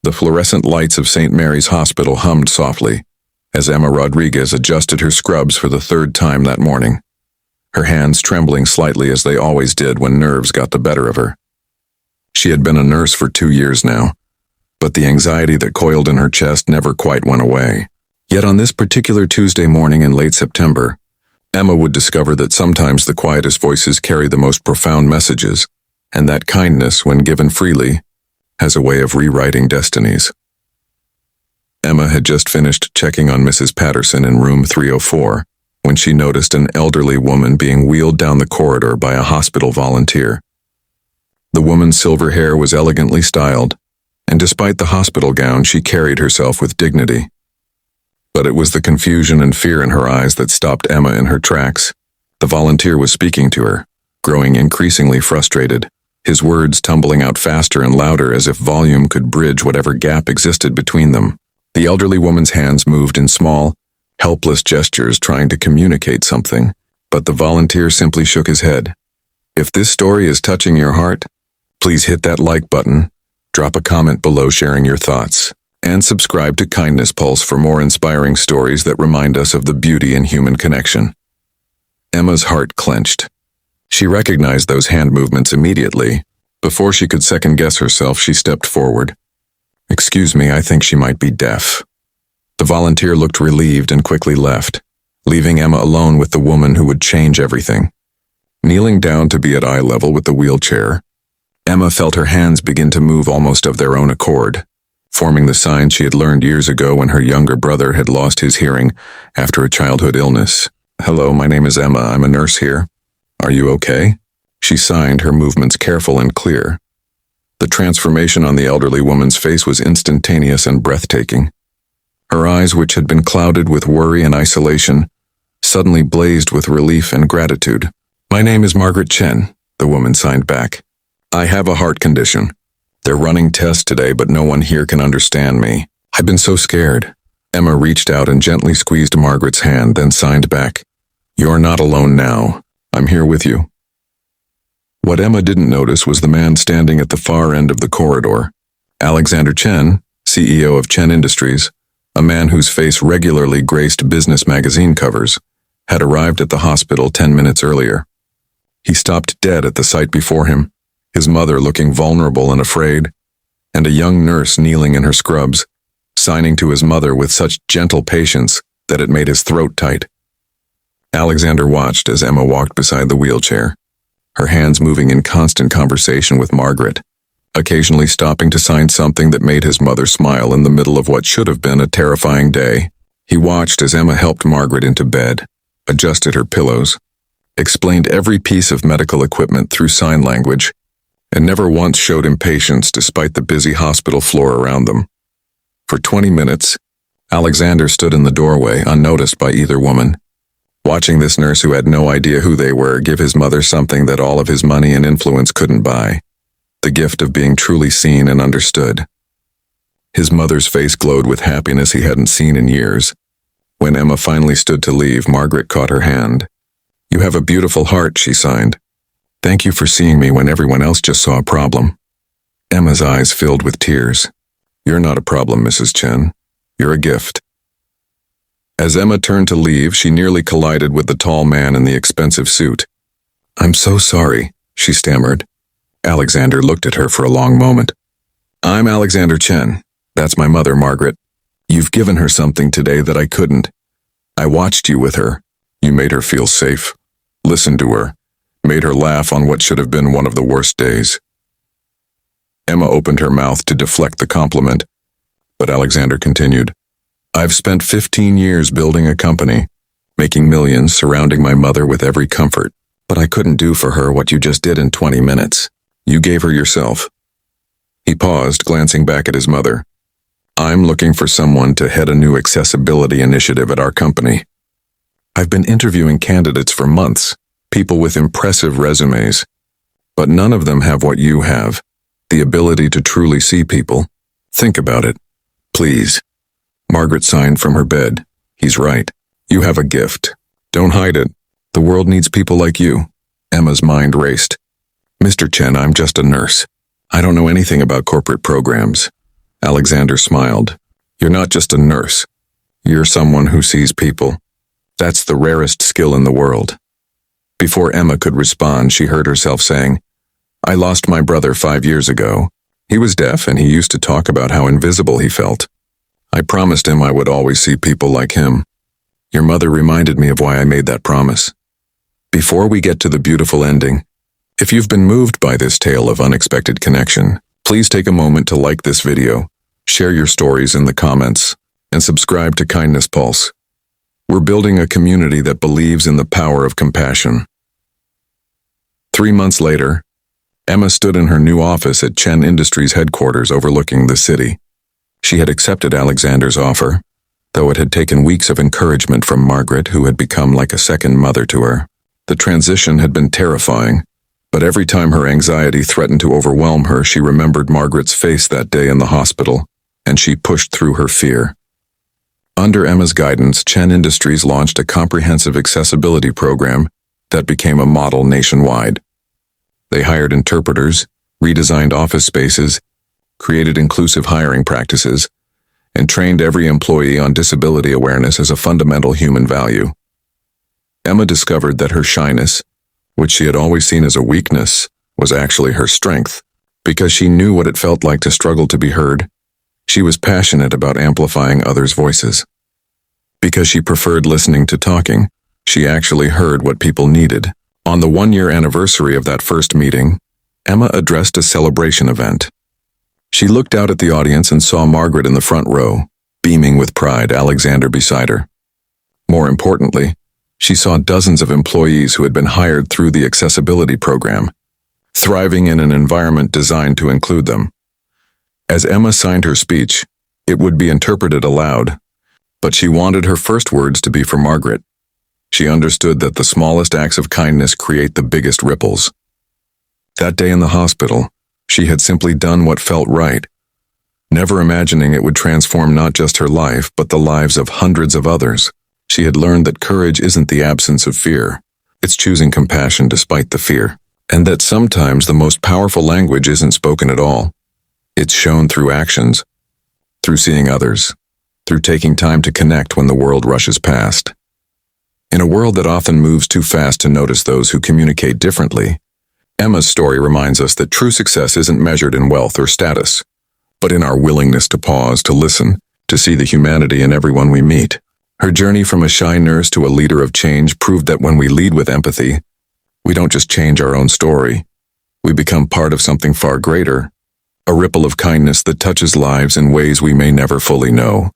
The fluorescent lights of St. Mary's Hospital hummed softly as Emma Rodriguez adjusted her scrubs for the third time that morning, her hands trembling slightly as they always did when nerves got the better of her. She had been a nurse for 2 years now, but the anxiety that coiled in her chest never quite went away. Yet on this particular Tuesday morning in late September, Emma would discover that sometimes the quietest voices carry the most profound messages, and that kindness, when given freely, has a way of rewriting destinies. Emma had just finished checking on Mrs. Patterson in room 304 when she noticed an elderly woman being wheeled down the corridor by a hospital volunteer. The woman's silver hair was elegantly styled, and despite the hospital gown, she carried herself with dignity. But it was the confusion and fear in her eyes that stopped Emma in her tracks. The volunteer was speaking to her, growing increasingly frustrated, his words tumbling out faster and louder as if volume could bridge whatever gap existed between them. The elderly woman's hands moved in small, helpless gestures trying to communicate something, but the volunteer simply shook his head. If this story is touching your heart, please hit that like button, drop a comment below sharing your thoughts, and subscribe to Kindness Pulse for more inspiring stories that remind us of the beauty in human connection. Emma's heart clenched. She recognized those hand movements immediately. Before she could second-guess herself, she stepped forward. "Excuse me, I think she might be deaf." The volunteer looked relieved and quickly left, leaving Emma alone with the woman who would change everything. Kneeling down to be at eye level with the wheelchair, Emma felt her hands begin to move almost of their own accord, forming the sign she had learned years ago when her younger brother had lost his hearing after a childhood illness. "Hello, my name is Emma. I'm a nurse here. Are you okay?" She signed, her movements careful and clear. The transformation on the elderly woman's face was instantaneous and breathtaking. Her eyes, which had been clouded with worry and isolation, suddenly blazed with relief and gratitude. "My name is Margaret Chen," the woman signed back. "I have a heart condition. They're running tests today, but no one here can understand me. I've been so scared." Emma reached out and gently squeezed Margaret's hand, then signed back. "You're not alone now. I'm here with you." What Emma didn't notice was the man standing at the far end of the corridor. Alexander Chen, CEO of Chen Industries, a man whose face regularly graced business magazine covers, had arrived at the hospital 10 minutes earlier. He stopped dead at the sight before him, his mother looking vulnerable and afraid, and a young nurse kneeling in her scrubs, signing to his mother with such gentle patience that it made his throat tight. Alexander watched as Emma walked beside the wheelchair, her hands moving in constant conversation with Margaret, occasionally stopping to sign something that made his mother smile in the middle of what should have been a terrifying day. He watched as Emma helped Margaret into bed, adjusted her pillows, explained every piece of medical equipment through sign language, and never once showed impatience despite the busy hospital floor around them. For 20 minutes, Alexander stood in the doorway, unnoticed by either woman, watching this nurse who had no idea who they were give his mother something that all of his money and influence couldn't buy, the gift of being truly seen and understood. His mother's face glowed with happiness he hadn't seen in years. When Emma finally stood to leave, Margaret caught her hand. "You have a beautiful heart," she signed. "Thank you for seeing me when everyone else just saw a problem." Emma's eyes filled with tears. "You're not a problem, Mrs. Chen. You're a gift." As Emma turned to leave, she nearly collided with the tall man in the expensive suit. "I'm so sorry," she stammered. Alexander looked at her for a long moment. "I'm Alexander Chen. That's my mother, Margaret. You've given her something today that I couldn't. I watched you with her. You made her feel safe, listened to her, made her laugh on what should have been one of the worst days." Emma opened her mouth to deflect the compliment, but Alexander continued. "I've spent 15 years building a company, making millions, surrounding my mother with every comfort, but I couldn't do for her what you just did in 20 minutes. You gave her yourself." He paused, glancing back at his mother. "I'm looking for someone to head a new accessibility initiative at our company. I've been interviewing candidates for months, people with impressive resumes, but none of them have what you have, the ability to truly see people. Think about it, please." Margaret signed from her bed. "He's right. You have a gift. Don't hide it. The world needs people like you." Emma's mind raced. "Mr. Chen, I'm just a nurse. I don't know anything about corporate programs. Alexander smiled. You're not just a nurse. You're someone who sees people. That's the rarest skill in the world. Before Emma could respond, she heard herself saying, I lost my brother 5 years ago. He was deaf and he used to talk about how invisible he felt. I promised him I would always see people like him. Your mother reminded me of why I made that promise. Before we get to the beautiful ending, if you've been moved by this tale of unexpected connection, please take a moment to like this video, share your stories in the comments, and subscribe to Kindness Pulse. We're building a community that believes in the power of compassion. 3 months later, Emma stood in her new office at Chen Industries headquarters overlooking the city. She had accepted Alexander's offer, though it had taken weeks of encouragement from Margaret, who had become like a second mother to her. The transition had been terrifying, but every time her anxiety threatened to overwhelm her, she remembered Margaret's face that day in the hospital, and she pushed through her fear. Under Emma's guidance, Chen Industries launched a comprehensive accessibility program that became a model nationwide. They hired interpreters, redesigned office spaces, created inclusive hiring practices, and trained every employee on disability awareness as a fundamental human value. Emma discovered that her shyness, which she had always seen as a weakness, was actually her strength. Because she knew what it felt like to struggle to be heard, she was passionate about amplifying others' voices. Because she preferred listening to talking, she actually heard what people needed. On the 1-year anniversary of that first meeting, Emma addressed a celebration event. She looked out at the audience and saw Margaret in the front row, beaming with pride, Alexander beside her. More importantly, she saw dozens of employees who had been hired through the accessibility program, thriving in an environment designed to include them. As Emma signed her speech, it would be interpreted aloud, but she wanted her first words to be for Margaret. She understood that the smallest acts of kindness create the biggest ripples. That day in the hospital, she had simply done what felt right, never imagining it would transform not just her life, but the lives of hundreds of others. She had learned that courage isn't the absence of fear, it's choosing compassion despite the fear, and that sometimes the most powerful language isn't spoken at all. It's shown through actions, through seeing others, through taking time to connect when the world rushes past. In a world that often moves too fast to notice those who communicate differently, Emma's story reminds us that true success isn't measured in wealth or status, but in our willingness to pause, to listen, to see the humanity in everyone we meet. Her journey from a shy nurse to a leader of change proved that when we lead with empathy, we don't just change our own story, we become part of something far greater, a ripple of kindness that touches lives in ways we may never fully know.